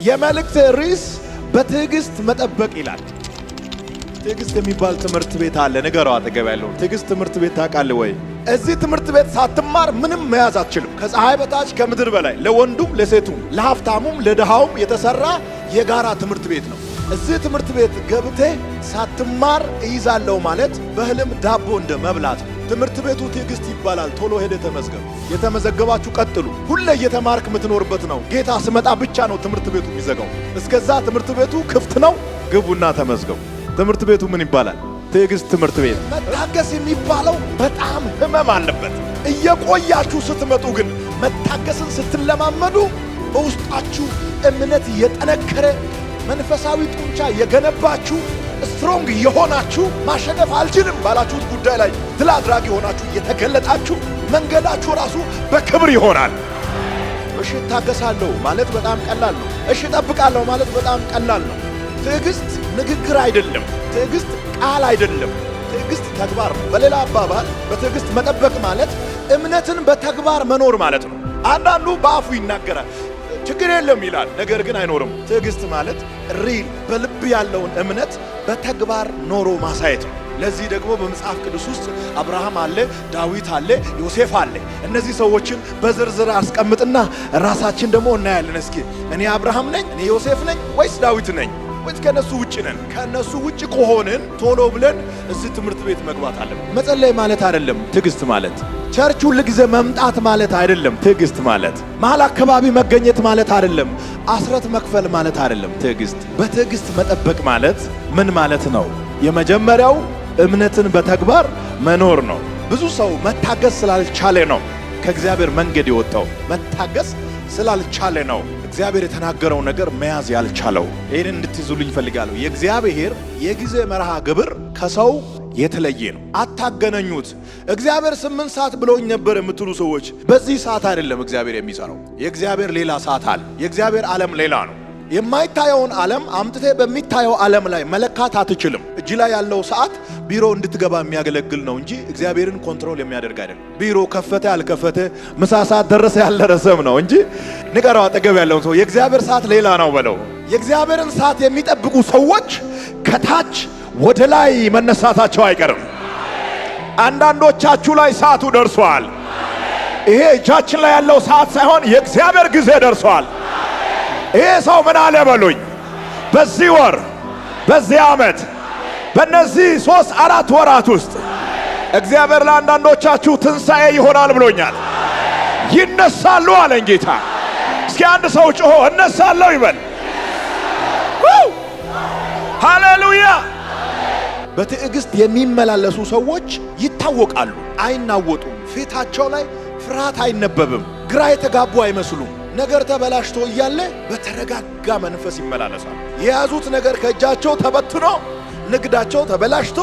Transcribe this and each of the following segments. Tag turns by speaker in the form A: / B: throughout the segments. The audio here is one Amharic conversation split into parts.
A: የመልእክት ርዕስ በትዕግስት መጠበቅ ይላል። ትዕግስት የሚባል ትምህርት ቤት አለ። ንገረው አጠገብ ያለው ትዕግስት ትምህርት ቤት ታውቃለህ ወይ? እዚህ ትምህርት ቤት ሳትማር ምንም መያዝ አትችልም። ከፀሐይ በታች ከምድር በላይ ለወንዱም ለሴቱም ለሀብታሙም ለድሃውም የተሰራ የጋራ ትምህርት ቤት ነው። እዚህ ትምህርት ቤት ገብቴ ሳትማር እይዛለሁ ማለት በህልም ዳቦ እንደ መብላት ነው። ትምህርት ቤቱ ትዕግስት ይባላል። ቶሎ ሄደ ተመዝገብ። የተመዘገባችሁ ቀጥሉ። ሁሌ እየተማርክ የምትኖርበት ነው። ጌታ ስመጣ ብቻ ነው ትምህርት ቤቱ የሚዘጋው። እስከዛ ትምህርት ቤቱ ክፍት ነው። ግቡና ተመዝገቡ። ትምህርት ቤቱ ምን ይባላል? ትዕግስት ትምህርት ቤት። መታገስ የሚባለው በጣም ህመም አለበት። እየቆያችሁ ስትመጡ ግን መታገስን ስትለማመዱ በውስጣችሁ እምነት የጠነከረ መንፈሳዊ ጡንቻ የገነባችሁ ስትሮንግ የሆናችሁ ማሸነፍ አልችልም ባላችሁት ጉዳይ ላይ ድል አድራጊ የሆናችሁ እየተገለጣችሁ መንገዳችሁ ራሱ በክብር ይሆናል። እሺ እታገሳለሁ ማለት በጣም ቀላል ነው። እሺ እጠብቃለሁ ማለት በጣም ቀላል ነው። ትዕግስት ንግግር አይደለም። ትዕግስት ቃል አይደለም። ትዕግስት ተግባር ነው። በሌላ አባባል በትዕግስት መጠበቅ ማለት እምነትን በተግባር መኖር ማለት ነው። አንዳንዱ በአፉ ይናገራል፣ ችግር የለም ይላል፣ ነገር ግን አይኖርም። ትዕግስት ማለት ሪል በልብ ያለውን እምነት በተግባር ኖሮ ማሳየት ነው። ለዚህ ደግሞ በመጽሐፍ ቅዱስ ውስጥ አብርሃም አለ፣ ዳዊት አለ፣ ዮሴፍ አለ። እነዚህ ሰዎችን በዝርዝር አስቀምጥና ራሳችን ደግሞ እናያለን። እስኪ እኔ አብርሃም ነኝ፣ እኔ ዮሴፍ ነኝ ወይስ ዳዊት ነኝ? ወይስ ከነሱ ውጭ ነን? ከነሱ ውጭ ከሆንን ቶሎ ብለን እዚህ ትምህርት ቤት መግባት አለብን። መጸለይ ማለት አይደለም ትዕግስት ማለት። ቸርች ሁል ጊዜ መምጣት ማለት አይደለም ትዕግስት ማለት። መሃል አካባቢ መገኘት ማለት አይደለም። አስረት መክፈል ማለት አይደለም ትዕግስት። በትዕግስት መጠበቅ ማለት ምን ማለት ነው? የመጀመሪያው እምነትን በተግባር መኖር ነው። ብዙ ሰው መታገስ ስላልቻለ ነው ከእግዚአብሔር መንገድ የወጣው። መታገስ ስላልቻለ ነው እግዚአብሔር የተናገረው ነገር መያዝ ያልቻለው። ይህንን እንድትይዙልኝ እፈልጋለሁ። የእግዚአብሔር የጊዜ መርሃ ግብር ከሰው የተለየ ነው። አታገናኙት። እግዚአብሔር 8 ሰዓት ብሎኝ ነበር የምትሉ ሰዎች በዚህ ሰዓት አይደለም እግዚአብሔር የሚሰራው። የእግዚአብሔር ሌላ ሰዓት አለ። የእግዚአብሔር ዓለም ሌላ ነው። የማይታየውን ዓለም አምጥቴ በሚታየው ዓለም ላይ መለካት አትችልም። እጅ ላይ ያለው ሰዓት ቢሮ እንድትገባ የሚያገለግል ነው እንጂ እግዚአብሔርን ኮንትሮል የሚያደርግ አይደለም። ቢሮ ከፈተ አልከፈተ፣ ምሳ ሰዓት ደረሰ ያልደረሰም ነው እንጂ። ንገረው አጠገብ ያለውን ሰው የእግዚአብሔር ሰዓት ሌላ ነው በለው። የእግዚአብሔርን ሰዓት የሚጠብቁ ሰዎች ከታች ወደ ላይ መነሳታቸው አይቀርም። አንዳንዶቻችሁ ላይ ሰዓቱ ደርሷል። ይሄ እጃችን ላይ ያለው ሰዓት ሳይሆን የእግዚአብሔር ጊዜ ደርሷል። ይሄ ሰው ምን አለ በሉኝ። በዚህ ወር፣ በዚህ ዓመት፣ በእነዚህ 3-4 ወራት ውስጥ እግዚአብሔር ለአንዳንዶቻችሁ ትንሣኤ ይሆናል ብሎኛል። ይነሳሉ አለኝ ጌታ። እስኪ አንድ ሰው ጮሆ እነሳለሁ ይበል። ሃሌሉያ። በትዕግስት የሚመላለሱ ሰዎች ይታወቃሉ፣ አይናወጡም። ፊታቸው ላይ ፍርሃት አይነበብም። ግራ የተጋቡ አይመስሉም። ነገር ተበላሽቶ እያለ በተረጋጋ መንፈስ ይመላለሳል። የያዙት ነገር ከእጃቸው ተበትኖ፣ ንግዳቸው ተበላሽቶ፣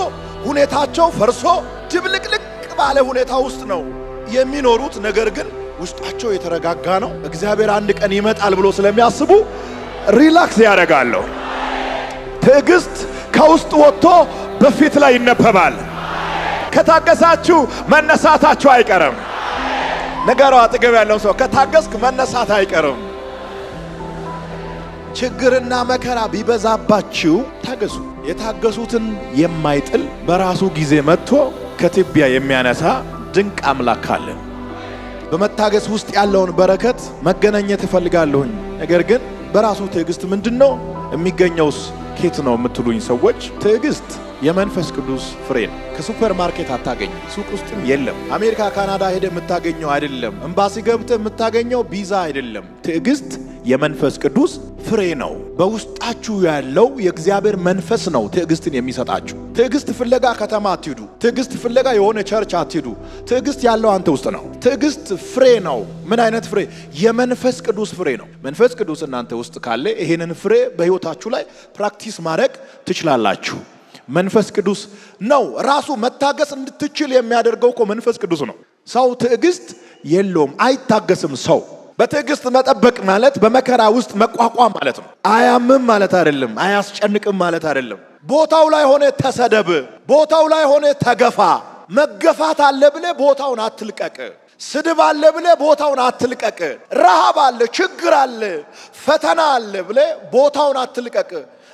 A: ሁኔታቸው ፈርሶ ድብልቅልቅ ባለ ሁኔታ ውስጥ ነው የሚኖሩት። ነገር ግን ውስጣቸው የተረጋጋ ነው። እግዚአብሔር አንድ ቀን ይመጣል ብሎ ስለሚያስቡ ሪላክስ ያደርጋሉ። ትዕግስት ከውስጥ ወጥቶ በፊት ላይ ይነበባል። ከታገሳችሁ መነሳታችሁ አይቀርም። ነገረው አጠገብ ያለው ሰው ከታገስክ መነሳት አይቀርም። ችግርና መከራ ቢበዛባችሁ ታገሱ። የታገሱትን የማይጥል በራሱ ጊዜ መጥቶ ከትቢያ የሚያነሳ ድንቅ አምላክ አለን። በመታገስ ውስጥ ያለውን በረከት መገናኘት እፈልጋለሁኝ። ነገር ግን በራሱ ትዕግስት ምንድነው የሚገኘውስ ኬት ነው የምትሉኝ ሰዎች፣ ትዕግስት የመንፈስ ቅዱስ ፍሬ ነው። ከሱፐር ማርኬት አታገኝ፣ ሱቅ ውስጥም የለም። አሜሪካ ካናዳ ሄደ የምታገኘው አይደለም። ኤምባሲ ገብተ የምታገኘው ቪዛ አይደለም። ትዕግስት የመንፈስ ቅዱስ ፍሬ ነው። በውስጣችሁ ያለው የእግዚአብሔር መንፈስ ነው ትዕግስትን የሚሰጣችሁ። ትዕግስት ፍለጋ ከተማ አትሂዱ። ትዕግስት ፍለጋ የሆነ ቸርች አትሂዱ። ትዕግስት ያለው አንተ ውስጥ ነው። ትዕግስት ፍሬ ነው። ምን አይነት ፍሬ? የመንፈስ ቅዱስ ፍሬ ነው። መንፈስ ቅዱስ እናንተ ውስጥ ካለ ይሄንን ፍሬ በህይወታችሁ ላይ ፕራክቲስ ማድረግ ትችላላችሁ። መንፈስ ቅዱስ ነው ራሱ መታገስ እንድትችል የሚያደርገው እኮ መንፈስ ቅዱስ ነው። ሰው ትዕግስት የለውም፣ አይታገስም። ሰው በትዕግስት መጠበቅ ማለት በመከራ ውስጥ መቋቋም ማለት ነው። አያምም ማለት አይደለም፣ አያስጨንቅም ማለት አይደለም። ቦታው ላይ ሆነ ተሰደብ፣ ቦታው ላይ ሆነ ተገፋ። መገፋት አለ ብለ ቦታውን አትልቀቅ። ስድብ አለ ብለ ቦታውን አትልቀቅ። ረሃብ አለ፣ ችግር አለ፣ ፈተና አለ ብለ ቦታውን አትልቀቅ።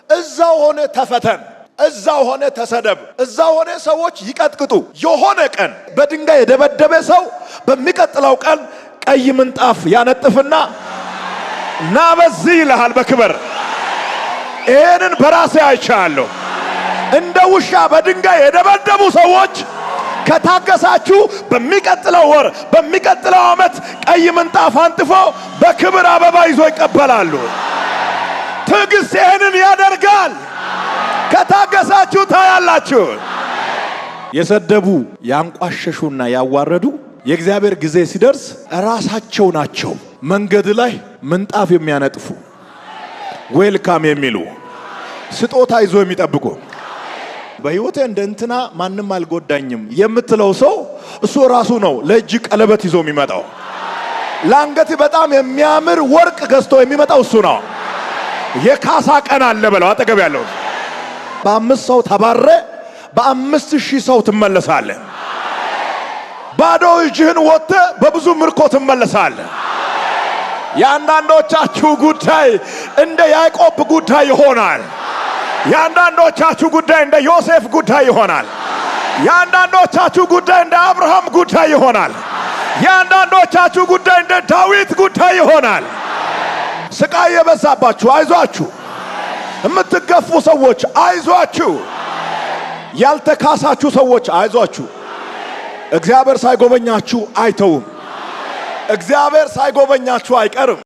A: እዛው ሆነ ተፈተን፣ እዛው ሆነ ተሰደብ፣ እዛው ሆነ ሰዎች ይቀጥቅጡ። የሆነ ቀን በድንጋይ የደበደበ ሰው በሚቀጥለው ቀን ቀይ ምንጣፍ ያነጥፍና ና በዚህ ይልሃል በክብር። ይሄንን በራሴ አይቻለሁ። እንደ ውሻ በድንጋይ የደበደቡ ሰዎች ከታገሳችሁ በሚቀጥለው ወር በሚቀጥለው ዓመት ቀይ ምንጣፍ አንጥፎ በክብር አበባ ይዞ ይቀበላሉ። ትዕግስት ይህንን ያደርጋል። ከታገሳችሁ ታያላችሁ። የሰደቡ ያንቋሸሹና ያዋረዱ የእግዚአብሔር ጊዜ ሲደርስ ራሳቸው ናቸው መንገድ ላይ ምንጣፍ የሚያነጥፉ፣ ዌልካም የሚሉ፣ ስጦታ ይዞ የሚጠብቁ። በሕይወቴ እንደ እንትና ማንም አልጎዳኝም የምትለው ሰው እሱ ራሱ ነው ለእጅ ቀለበት ይዞ የሚመጣው። ለአንገት በጣም የሚያምር ወርቅ ገዝቶ የሚመጣው እሱ ነው። የካሳ ቀን አለ በለው አጠገብ ያለው። በ5 ሰው ተባረ በ5000 ሰው ትመለሳለህ። ባዶ እጅህን ወጥተህ በብዙ ምርኮ ትመለሳለህ። የአንዳንዶቻችሁ ጉዳይ እንደ ያዕቆብ ጉዳይ ይሆናል። የአንዳንዶቻችሁ ጉዳይ እንደ ዮሴፍ ጉዳይ ይሆናል። የአንዳንዶቻችሁ ጉዳይ እንደ አብርሃም ጉዳይ ይሆናል። የአንዳንዶቻችሁ ጉዳይ እንደ ዳዊት ጉዳይ ይሆናል። ስቃይ የበዛባችሁ አይዟችሁ፣ የምትገፉ ሰዎች አይዟችሁ፣ ያልተካሳችሁ ሰዎች አይዟችሁ። እግዚአብሔር ሳይጎበኛችሁ አይተውም። እግዚአብሔር ሳይጎበኛችሁ አይቀርም።